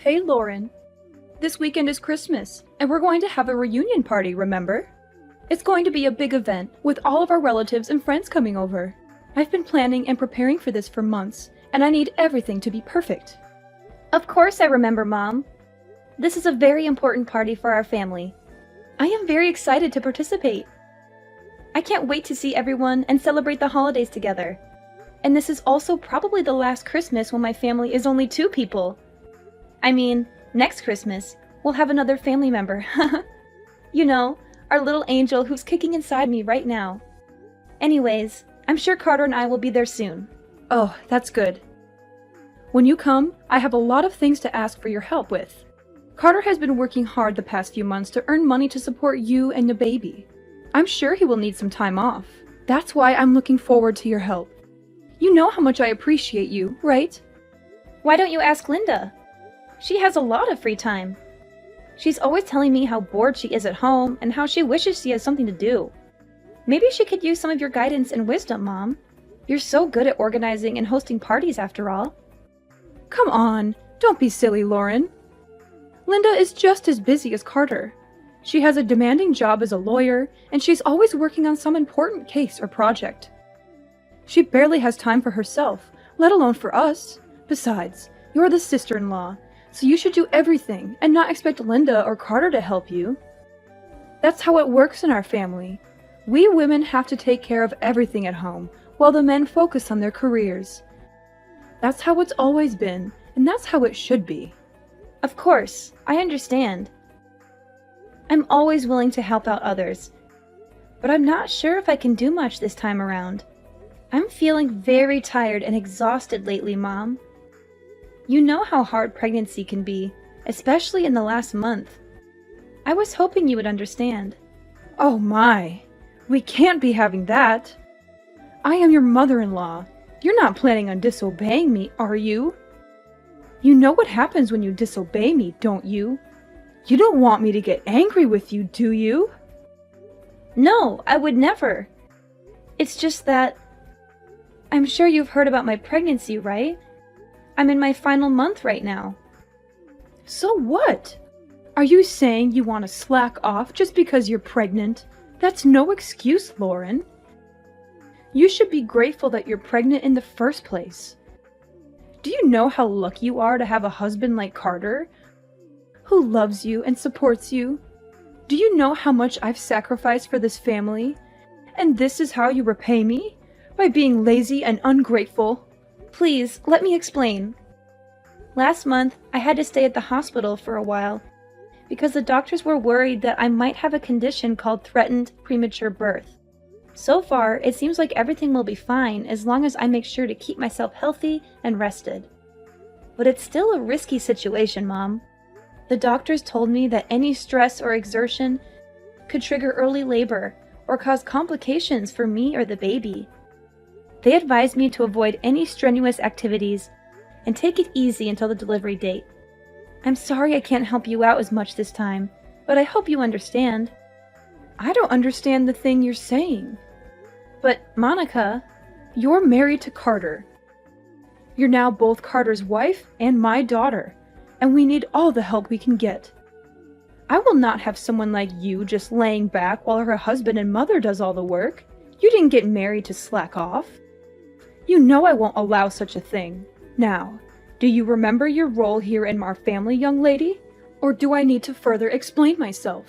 Hey, Lauren. This weekend is Christmas, and we're going to have a reunion party, remember? It's going to be a big event, with all of our relatives and friends coming over. I've been planning and preparing for this for months, and I need everything to be perfect. Of course I remember, Mom. This is a very important party for our family. I am very excited to participate. I can't wait to see everyone and celebrate the holidays together. And this is also probably the last Christmas when my family is only 2 people. I mean, next Christmas, we'll have another family member. You know, our little angel who's kicking inside me right now. Anyways, I'm sure Carter and I will be there soon. Oh, that's good. When you come, I have a lot of things to ask for your help with. Carter has been working hard the past few months to earn money to support you and the baby. I'm sure he will need some time off. That's why I'm looking forward to your help. You know how much I appreciate you, right? Why don't you ask Linda? She has a lot of free time. She's always telling me how bored she is at home and how she wishes she has something to do. Maybe she could use some of your guidance and wisdom, Mom. You're so good at organizing and hosting parties after all. Come on, don't be silly, Lauren. Linda is just as busy as Carter. She has a demanding job as a lawyer, and she's always working on some important case or project. She barely has time for herself, let alone for us. Besides, you're the sister-in-law, so you should do everything and not expect Linda or Carter to help you. That's how it works in our family. We women have to take care of everything at home, while the men focus on their careers. That's how it's always been, and that's how it should be. Of course, I understand. I'm always willing to help out others, but I'm not sure if I can do much this time around. I'm feeling very tired and exhausted lately, Mom. You know how hard pregnancy can be, especially in the last month. I was hoping you would understand. Oh my, we can't be having that. I am your mother-in-law. You're not planning on disobeying me, are you? You know what happens when you disobey me, don't you? You don't want me to get angry with you, do you? No, I would never. It's just that... I'm sure you've heard about my pregnancy, right? I'm in my final month right now. So what? Are you saying you want to slack off just because you're pregnant? That's no excuse, Lauren. You should be grateful that you're pregnant in the first place. Do you know how lucky you are to have a husband like Carter, who loves you and supports you? Do you know how much I've sacrificed for this family? And this is how you repay me? By being lazy and ungrateful? Please, let me explain. Last month, I had to stay at the hospital for a while because the doctors were worried that I might have a condition called threatened premature birth. So far, it seems like everything will be fine as long as I make sure to keep myself healthy and rested. But it's still a risky situation, Mom. The doctors told me that any stress or exertion could trigger early labor or cause complications for me or the baby. They advised me to avoid any strenuous activities and take it easy until the delivery date. I'm sorry I can't help you out as much this time, but I hope you understand. I don't understand the thing you're saying. But, Monica, you're married to Carter. You're now both Carter's wife and my daughter, and we need all the help we can get. I will not have someone like you just laying back while her husband and mother does all the work. You didn't get married to slack off. You know I won't allow such a thing. Now, do you remember your role here in our family, young lady? Or do I need to further explain myself?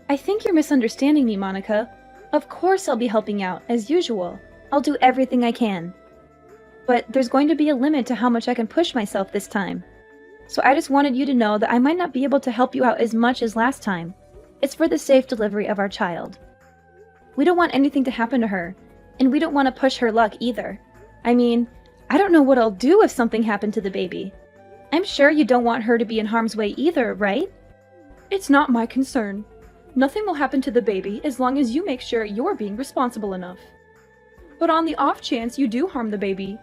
I think you're misunderstanding me, Monica. Of course I'll be helping out, as usual. I'll do everything I can. But there's going to be a limit to how much I can push myself this time. So I just wanted you to know that I might not be able to help you out as much as last time. It's for the safe delivery of our child. We don't want anything to happen to her, and we don't want to push her luck either. I mean, I don't know what I'll do if something happened to the baby. I'm sure you don't want her to be in harm's way either, right? It's not my concern. Nothing will happen to the baby as long as you make sure you're being responsible enough. But on the off chance you do harm the baby,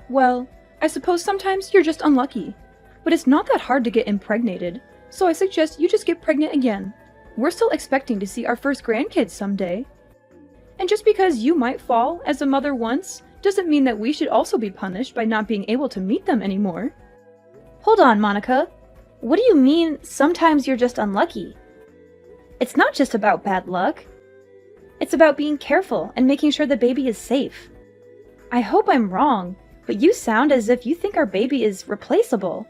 well, I suppose sometimes you're just unlucky. But it's not that hard to get impregnated, so I suggest you just get pregnant again. We're still expecting to see our first grandkids someday. And just because you might fall as a mother once, doesn't mean that we should also be punished by not being able to meet them anymore. Hold on, Monica. What do you mean, sometimes you're just unlucky? It's not just about bad luck. It's about being careful and making sure the baby is safe. I hope I'm wrong, but you sound as if you think our baby is replaceable.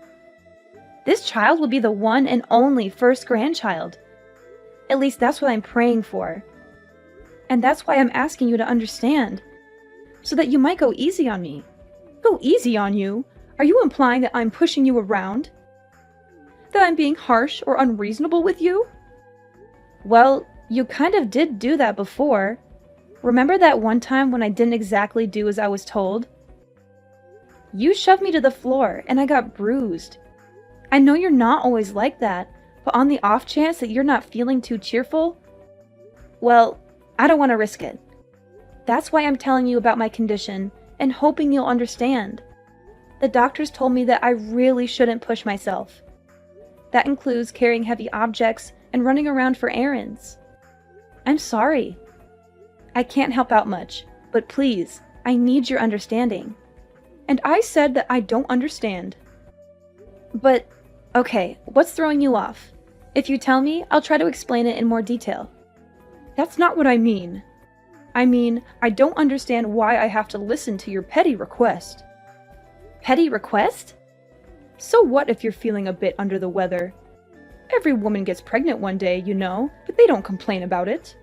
This child will be the one and only first grandchild. At least that's what I'm praying for. And that's why I'm asking you to understand, so that you might go easy on me. Go easy on you? Are you implying that I'm pushing you around? That I'm being harsh or unreasonable with you? Well, you kind of did do that before. Remember that one time when I didn't exactly do as I was told? You shoved me to the floor and I got bruised. I know you're not always like that, but on the off chance that you're not feeling too cheerful, well, I don't want to risk it. That's why I'm telling you about my condition and hoping you'll understand. The doctors told me that I really shouldn't push myself. That includes carrying heavy objects and running around for errands. I'm sorry. I can't help out much, but please, I need your understanding. And I said that I don't understand. But, okay, what's throwing you off? If you tell me, I'll try to explain it in more detail. That's not what I mean. I mean, I don't understand why I have to listen to your petty request. Petty request? So what if you're feeling a bit under the weather? Every woman gets pregnant one day, you know, but they don't complain about it.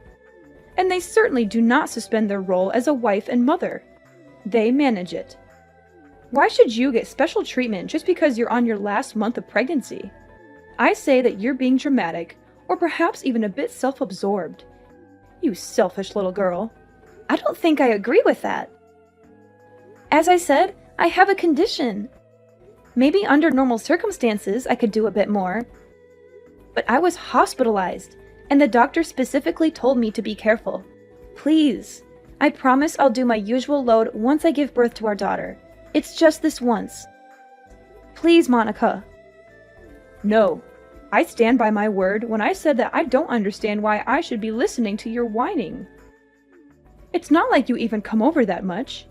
And they certainly do not suspend their role as a wife and mother. They manage it. Why should you get special treatment just because you're on your last month of pregnancy? I say that you're being dramatic, or perhaps even a bit self-absorbed. You selfish little girl. I don't think I agree with that. As I said, I have a condition. Maybe under normal circumstances I could do a bit more. But I was hospitalized, and the doctor specifically told me to be careful. Please, I promise I'll do my usual load once I give birth to our daughter. It's just this once. Please, Monica. No, I stand by my word when I said that I don't understand why I should be listening to your whining. It's not like you even come over that much.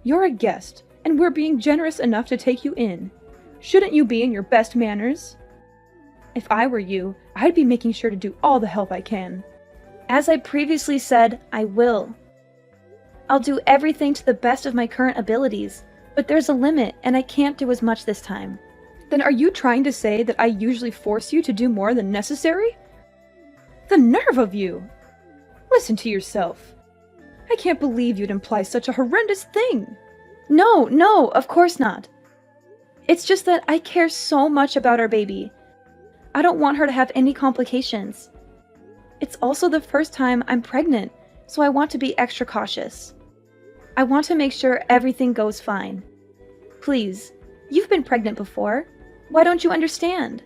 You're a guest, and we're being generous enough to take you in. Shouldn't you be in your best manners? If I were you, I'd be making sure to do all the help I can. As I previously said, I will. I'll do everything to the best of my current abilities, but there's a limit, and I can't do as much this time. Then are you trying to say that I usually force you to do more than necessary? The nerve of you! Listen to yourself. I can't believe you'd imply such a horrendous thing. No, of course not. It's just that I care so much about our baby. I don't want her to have any complications. It's also the first time I'm pregnant, so I want to be extra cautious. I want to make sure everything goes fine. Please, you've been pregnant before. Why don't you understand?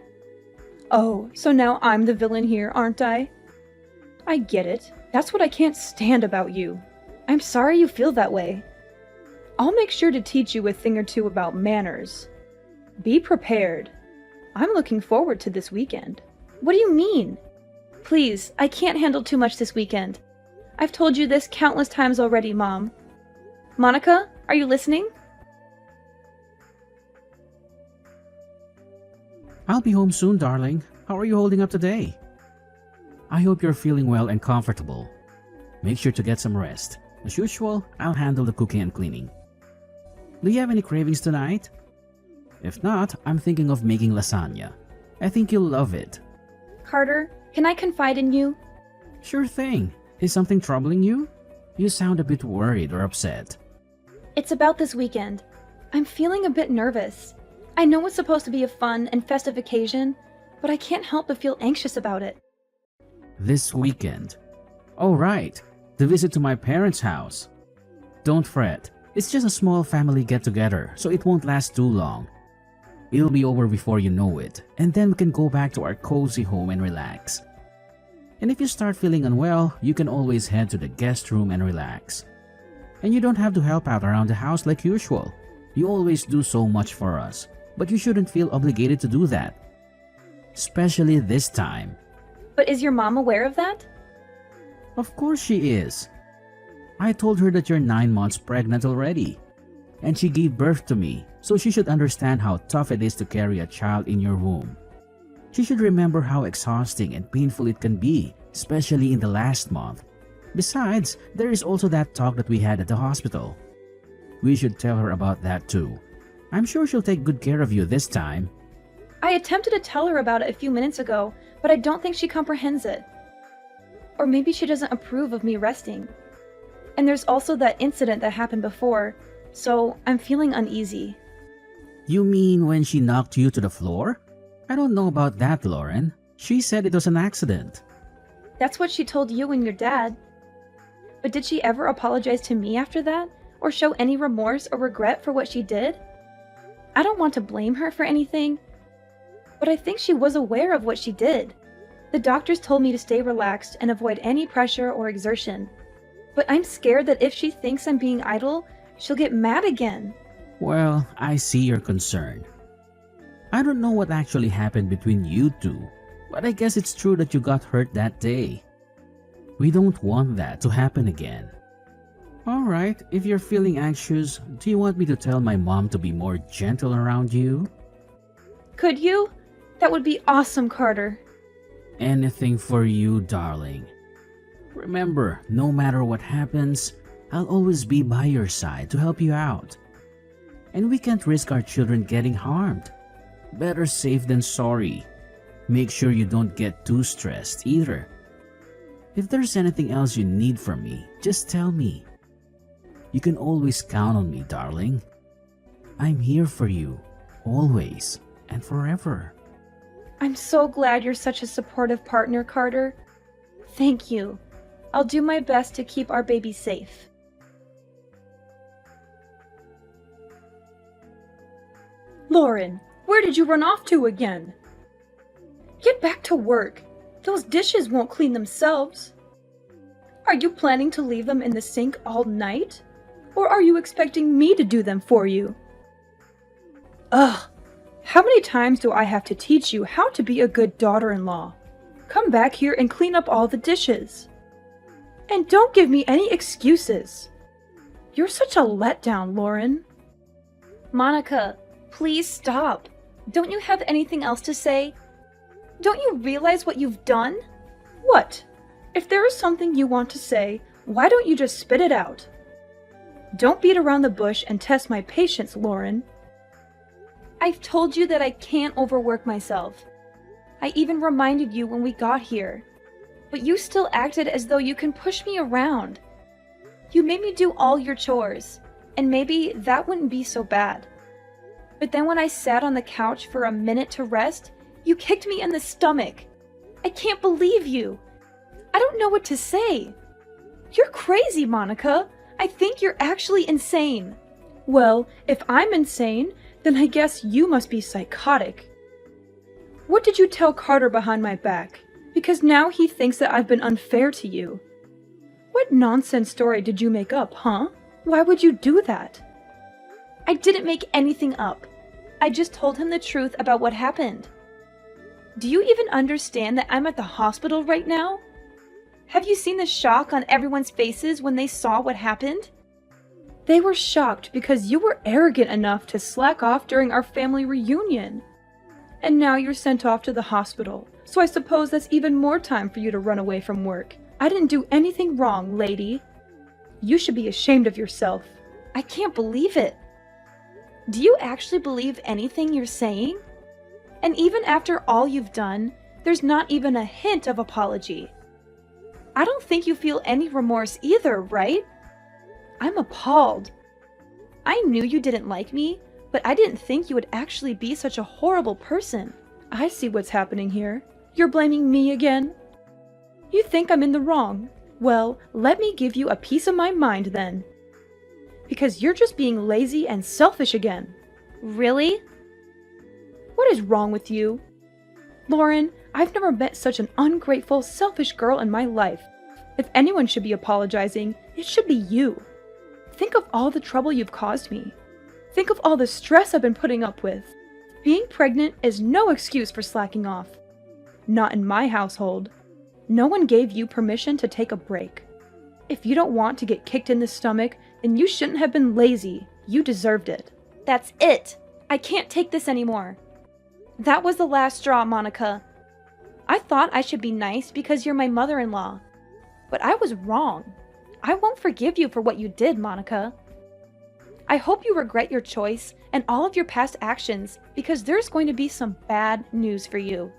Oh, so now I'm the villain here, aren't I? I get it. That's what I can't stand about you. I'm sorry you feel that way. I'll make sure to teach you a thing or two about manners. Be prepared. I'm looking forward to this weekend. What do you mean? Please, I can't handle too much this weekend. I've told you this countless times already, Mom. Monica, are you listening? I'll be home soon, darling. How are you holding up today? I hope you're feeling well and comfortable. Make sure to get some rest. As usual, I'll handle the cooking and cleaning. Do you have any cravings tonight? If not, I'm thinking of making lasagna. I think you'll love it. Carter, can I confide in you? Sure thing. Is something troubling you? You sound a bit worried or upset. It's about this weekend. I'm feeling a bit nervous. I know it's supposed to be a fun and festive occasion, but I can't help but feel anxious about it. This weekend? Oh, right. The visit to my parents' house. Don't fret. It's just a small family get-together, so it won't last too long. It'll be over before you know it, and then we can go back to our cozy home and relax. And if you start feeling unwell, you can always head to the guest room and relax. And you don't have to help out around the house like usual. You always do so much for us, but you shouldn't feel obligated to do that. Especially this time. But is your mom aware of that? Of course she is. I told her that you're 9 months pregnant already. and she gave birth to me, so she should understand how tough it is to carry a child in your womb. She should remember how exhausting and painful it can be, especially in the last month. Besides, there is also that talk that we had at the hospital. We should tell her about that too. I'm sure she'll take good care of you this time. I attempted to tell her about it a few minutes ago, but I don't think she comprehends it. Or maybe she doesn't approve of me resting. And there's also that incident that happened before, so I'm feeling uneasy. You mean when she knocked you to the floor? I don't know about that, Lauren. She said it was an accident. That's what she told you and your dad. But did she ever apologize to me after that, or show any remorse or regret for what she did? I don't want to blame her for anything, but I think she was aware of what she did. The doctors told me to stay relaxed and avoid any pressure or exertion. But I'm scared that if she thinks I'm being idle, she'll get mad again. Well, I see your concern. I don't know what actually happened between you two, but I guess it's true that you got hurt that day. We don't want that to happen again. Alright, if you're feeling anxious, do you want me to tell my mom to be more gentle around you? Could you? That would be awesome, Carter. Anything for you, darling. Remember, no matter what happens, I'll always be by your side to help you out. And we can't risk our children getting harmed. Better safe than sorry. Make sure you don't get too stressed either. If there's anything else you need from me, just tell me. You can always count on me, darling. I'm here for you, always and forever. I'm so glad you're such a supportive partner, Carter. Thank you. I'll do my best to keep our baby safe. Lauren, where did you run off to again? Get back to work. Those dishes won't clean themselves. Are you planning to leave them in the sink all night? Or are you expecting me to do them for you? Ugh, how many times do I have to teach you how to be a good daughter-in-law? Come back here and clean up all the dishes. And don't give me any excuses. You're such a letdown, Lauren. Monica, please stop. Don't you have anything else to say? Don't you realize what you've done? What? If there is something you want to say, why don't you just spit it out? Don't beat around the bush and test my patience, Lauren. I've told you that I can't overwork myself. I even reminded you when we got here. But you still acted as though you can push me around. You made me do all your chores, and maybe that wouldn't be so bad. But then when I sat on the couch for a minute to rest, you kicked me in the stomach. I can't believe you. I don't know what to say. You're crazy, Monica. I think you're actually insane. Well, if I'm insane, then I guess you must be psychotic. What did you tell Carter behind my back? Because now he thinks that I've been unfair to you. What nonsense story did you make up, huh? Why would you do that? I didn't make anything up. I just told him the truth about what happened. Do you even understand that I'm at the hospital right now? Have you seen the shock on everyone's faces when they saw what happened? They were shocked because you were arrogant enough to slack off during our family reunion. And now you're sent off to the hospital, so I suppose that's even more time for you to run away from work. I didn't do anything wrong, lady. You should be ashamed of yourself. I can't believe it. Do you actually believe anything you're saying? And even after all you've done, there's not even a hint of apology. I don't think you feel any remorse either, right? I'm appalled. I knew you didn't like me, but I didn't think you would actually be such a horrible person. I see what's happening here. You're blaming me again? You think I'm in the wrong? Well, let me give you a piece of my mind then. Because you're just being lazy and selfish again. Really? What is wrong with you? Lauren, I've never met such an ungrateful, selfish girl in my life. If anyone should be apologizing, it should be you. Think of all the trouble you've caused me. Think of all the stress I've been putting up with. Being pregnant is no excuse for slacking off. Not in my household. No one gave you permission to take a break. If you don't want to get kicked in the stomach, then you shouldn't have been lazy. You deserved it. That's it. I can't take this anymore. That was the last straw, Monica. I thought I should be nice because you're my mother-in-law. But I was wrong. I won't forgive you for what you did, Monica. I hope you regret your choice and all of your past actions because there's going to be some bad news for you.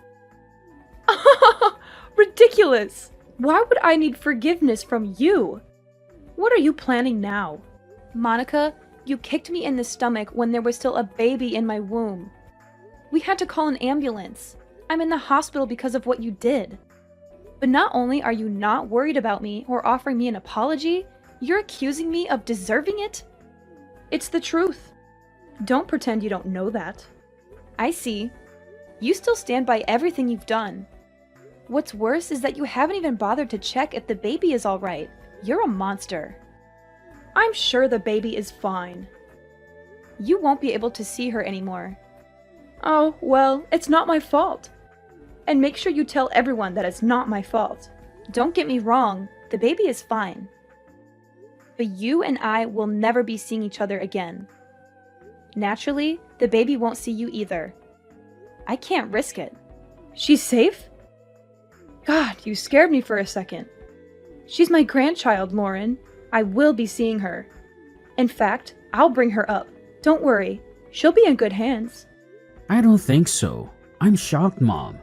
Ridiculous! Why would I need forgiveness from you? What are you planning now? Monica, you kicked me in the stomach when there was still a baby in my womb. We had to call an ambulance. I'm in the hospital because of what you did. But not only are you not worried about me or offering me an apology, you're accusing me of deserving it? It's the truth. Don't pretend you don't know that. I see. You still stand by everything you've done. What's worse is that you haven't even bothered to check if the baby is all right. You're a monster. I'm sure the baby is fine. You won't be able to see her anymore. Oh, well, it's not my fault. And make sure you tell everyone that it's not my fault. Don't get me wrong, the baby is fine. But you and I will never be seeing each other again. Naturally, the baby won't see you either. I can't risk it. She's safe? God, you scared me for a second. She's my grandchild, Lauren. I will be seeing her. In fact, I'll bring her up. Don't worry, she'll be in good hands. I don't think so. I'm shocked, Mom.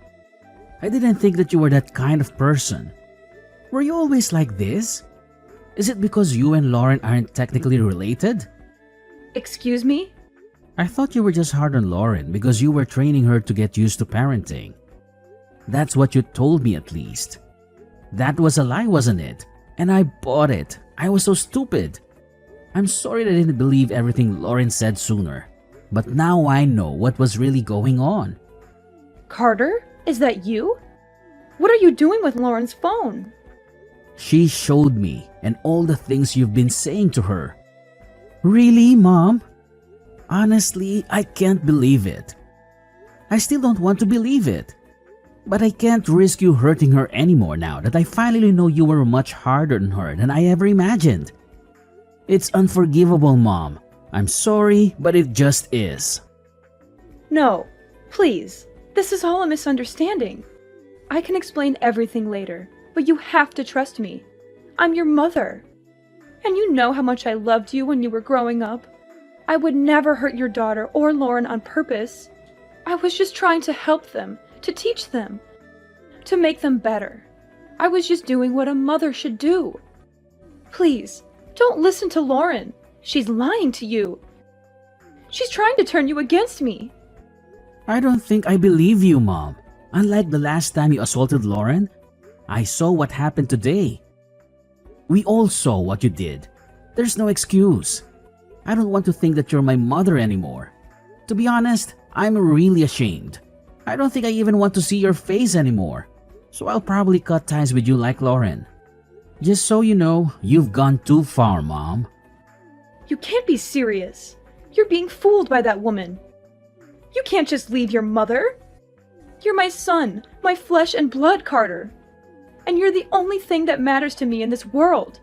I didn't think that you were that kind of person. Were you always like this? Is it because you and Lauren aren't technically related? Excuse me? I thought you were just hard on Lauren because you were training her to get used to parenting. That's what you told me at least. That was a lie, wasn't it? And I bought it. I was so stupid. I'm sorry that I didn't believe everything Lauren said sooner. But now I know what was really going on. Carter? Is that you? What are you doing with Lauren's phone? She showed me and all the things you've been saying to her. Really, Mom? Honestly, I can't believe it. I still don't want to believe it. But I can't risk you hurting her anymore now that I finally know you were much harder on her than I ever imagined. It's unforgivable, Mom. I'm sorry, but it just is. No, please. This is all a misunderstanding. I can explain everything later, but you have to trust me. I'm your mother. And you know how much I loved you when you were growing up. I would never hurt your daughter or Lauren on purpose. I was just trying to help them, to teach them, to make them better. I was just doing what a mother should do. Please, don't listen to Lauren. She's lying to you. She's trying to turn you against me. I don't think I believe you, Mom. Unlike the last time you assaulted Lauren, I saw what happened today. We all saw what you did. There's no excuse. I don't want to think that you're my mother anymore. To be honest, I'm really ashamed. I don't think I even want to see your face anymore. So I'll probably cut ties with you like Lauren. Just so you know, you've gone too far, Mom. You can't be serious. You're being fooled by that woman. You can't just leave your mother. You're my son, my flesh and blood, Carter. And you're the only thing that matters to me in this world.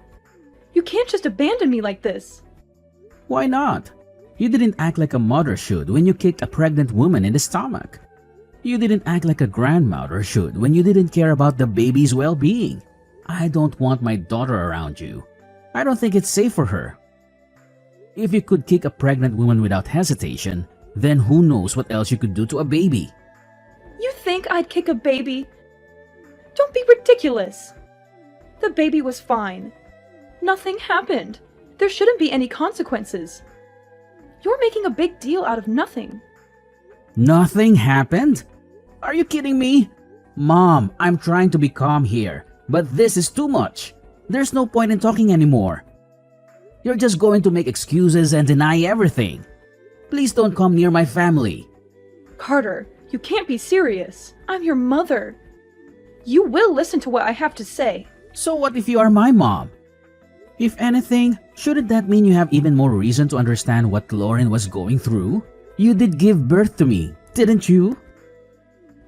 You can't just abandon me like this. Why not? You didn't act like a mother should when you kicked a pregnant woman in the stomach. You didn't act like a grandmother should when you didn't care about the baby's well-being. I don't want my daughter around you. I don't think it's safe for her. If you could kick a pregnant woman without hesitation, then who knows what else you could do to a baby. You think I'd kick a baby? Don't be ridiculous. The baby was fine. Nothing happened. There shouldn't be any consequences. You're making a big deal out of nothing. Nothing happened? Are you kidding me? Mom, I'm trying to be calm here, but this is too much. There's no point in talking anymore. You're just going to make excuses and deny everything. Please don't come near my family. Carter, you can't be serious. I'm your mother. You will listen to what I have to say. So what if you are my mom? If anything, shouldn't that mean you have even more reason to understand what Lauren was going through? You did give birth to me, didn't you?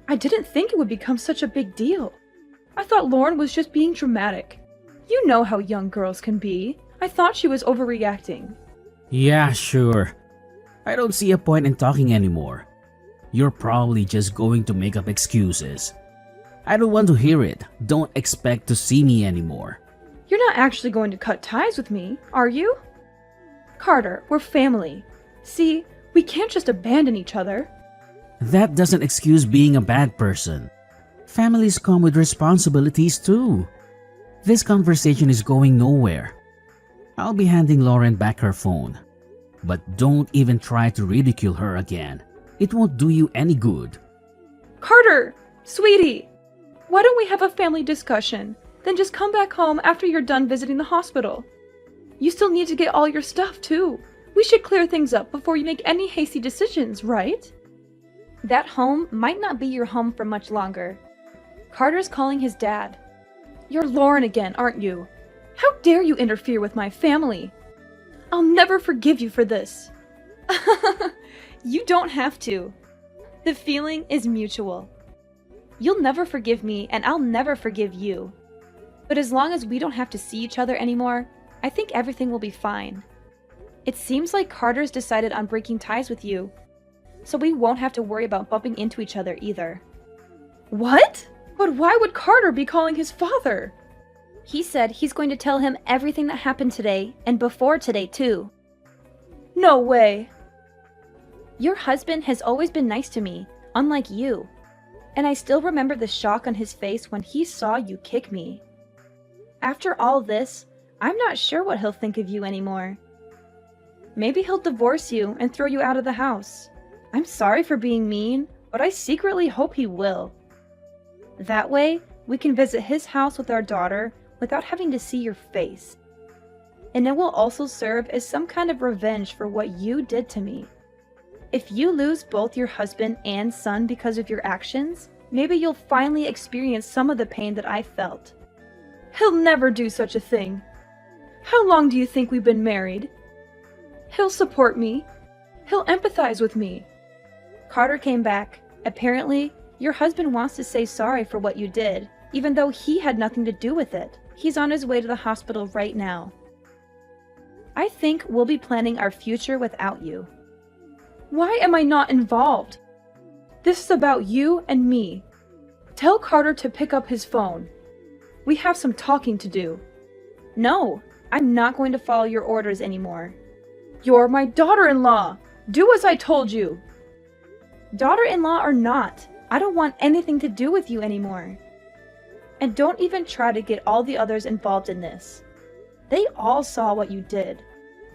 I didn't think it would become such a big deal. I thought Lauren was just being dramatic. You know how young girls can be. I thought she was overreacting. Yeah, sure. I don't see a point in talking anymore. You're probably just going to make up excuses. I don't want to hear it. Don't expect to see me anymore. You're not actually going to cut ties with me, are you? Carter, we're family. See, we can't just abandon each other. That doesn't excuse being a bad person. Families come with responsibilities too. This conversation is going nowhere. I'll be handing Lauren back her phone. But don't even try to ridicule her again. It won't do you any good. Carter! Sweetie! Why don't we have a family discussion? Then just come back home after you're done visiting the hospital. You still need to get all your stuff too. We should clear things up before you make any hasty decisions, right? That home might not be your home for much longer. Carter's calling his dad. You're Lauren again, aren't you? How dare you interfere with my family? I'll never forgive you for this. You don't have to. The feeling is mutual. You'll never forgive me, and I'll never forgive you. But as long as we don't have to see each other anymore, I think everything will be fine. It seems like Carter's decided on breaking ties with you, so we won't have to worry about bumping into each other either. What? But why would Carter be calling his father? He said he's going to tell him everything that happened today, and before today too. No way. Your husband has always been nice to me, unlike you. And I still remember the shock on his face when he saw you kick me. After all this, I'm not sure what he'll think of you anymore. Maybe he'll divorce you and throw you out of the house. I'm sorry for being mean, but I secretly hope he will. That way, we can visit his house with our daughter without having to see your face. And it will also serve as some kind of revenge for what you did to me. If you lose both your husband and son because of your actions, maybe you'll finally experience some of the pain that I felt. He'll never do such a thing. How long do you think we've been married? He'll support me. He'll empathize with me. Carter came back. Apparently, your husband wants to say sorry for what you did, even though he had nothing to do with it. He's on his way to the hospital right now. I think we'll be planning our future without you. Why am I not involved? This is about you and me. Tell Carter to pick up his phone. We have some talking to do. No, I'm not going to follow your orders anymore. You're my daughter-in-law. Do as I told you. Daughter-in-law or not, I don't want anything to do with you anymore. And don't even try to get all the others involved in this. They all saw what you did,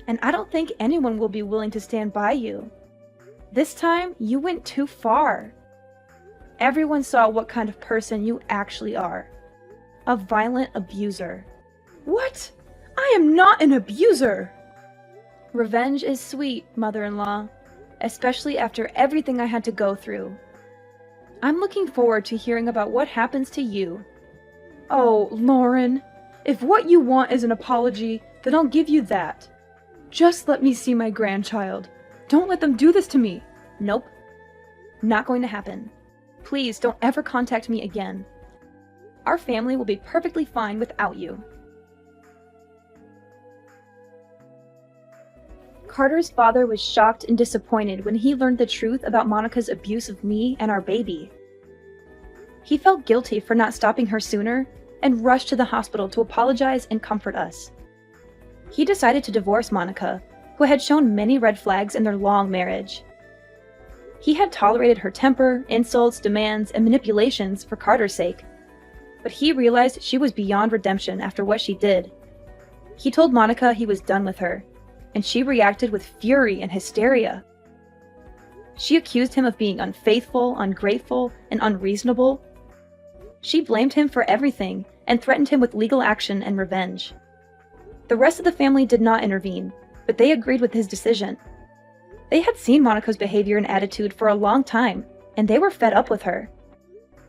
and I don't think anyone will be willing to stand by you. This time, you went too far. Everyone saw what kind of person you actually are. A violent abuser. What? I am not an abuser! Revenge is sweet, mother-in-law, especially after everything I had to go through. I'm looking forward to hearing about what happens to you. Oh, Lauren, if what you want is an apology, then I'll give you that. Just let me see my grandchild. Don't let them do this to me. Nope. Not going to happen. Please don't ever contact me again. Our family will be perfectly fine without you. Carter's father was shocked and disappointed when he learned the truth about Monica's abuse of me and our baby. He felt guilty for not stopping her sooner and rushed to the hospital to apologize and comfort us. He decided to divorce Monica, who had shown many red flags in their long marriage. He had tolerated her temper, insults, demands, and manipulations for Carter's sake, but he realized she was beyond redemption after what she did. He told Monica he was done with her, and she reacted with fury and hysteria. She accused him of being unfaithful, ungrateful, and unreasonable. She blamed him for everything and threatened him with legal action and revenge. The rest of the family did not intervene, but they agreed with his decision. They had seen Monica's behavior and attitude for a long time, and they were fed up with her.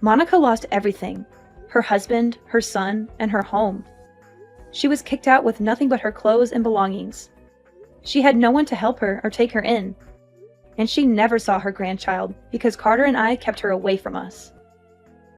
Monica lost everything: her husband, her son, and her home. She was kicked out with nothing but her clothes and belongings. She had no one to help her or take her in, and she never saw her grandchild because Carter and I kept her away from us.